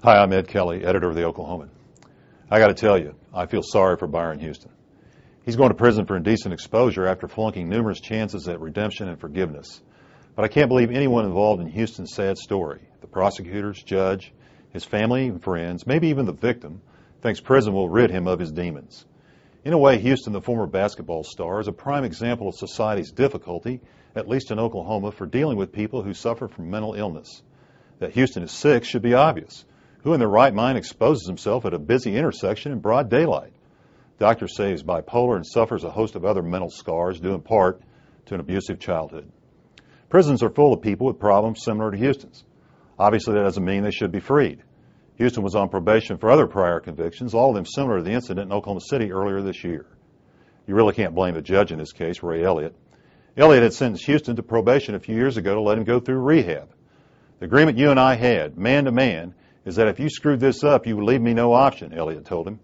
Hi, I'm Ed Kelley, editor of The Oklahoman. I got to tell you, I feel sorry for Byron Houston. He's going to prison for indecent exposure after flunking numerous chances at redemption and forgiveness. But I can't believe anyone involved in Houston's sad story, the prosecutors, judge, his family and friends, maybe even the victim, thinks prison will rid him of his demons. In a way, Houston, the former basketball star, is a prime example of society's difficulty, at least in Oklahoma, for dealing with people who suffer from mental illness. That Houston is sick should be obvious. Who in their right mind exposes himself at a busy intersection in broad daylight? Doctors say he's bipolar and suffers a host of other mental scars due in part to an abusive childhood. Prisons are full of people with problems similar to Houston's. Obviously, that doesn't mean they should be freed. Houston was on probation for other prior convictions, all of them similar to the incident in Oklahoma City earlier this year. You really can't blame the judge in this case, Ray Elliott. Elliott had sentenced Houston to probation a few years ago to let him go through rehab. The agreement you and I had, man to man, is that if you screwed this up, you would leave me no option, Elliott told him.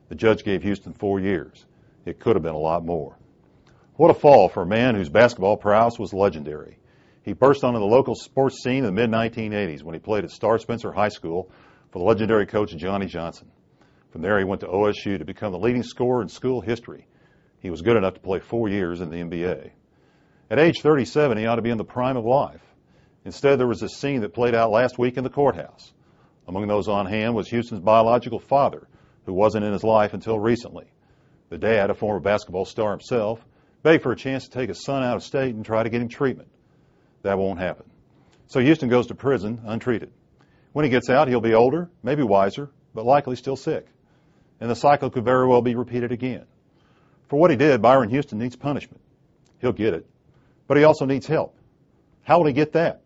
The judge gave Houston 4 years. It could have been a lot more. What a fall for a man whose basketball prowess was legendary. He burst onto the local sports scene in the mid-1980s when he played at Star Spencer High School for the legendary coach Johnny Johnson. From there, he went to OSU to become the leading scorer in school history. He was good enough to play 4 years in the NBA. At age 37, he ought to be in the prime of life. Instead, there was a scene that played out last week in the courthouse. Among those on hand was Houston's biological father, who wasn't in his life until recently. The dad, a former basketball star himself, begged for a chance to take his son out of state and try to get him treatment. That won't happen. So Houston goes to prison untreated. When he gets out, he'll be older, maybe wiser, but likely still sick. And the cycle could very well be repeated again. For what he did, Byron Houston needs punishment. He'll get it. But he also needs help. How will he get that?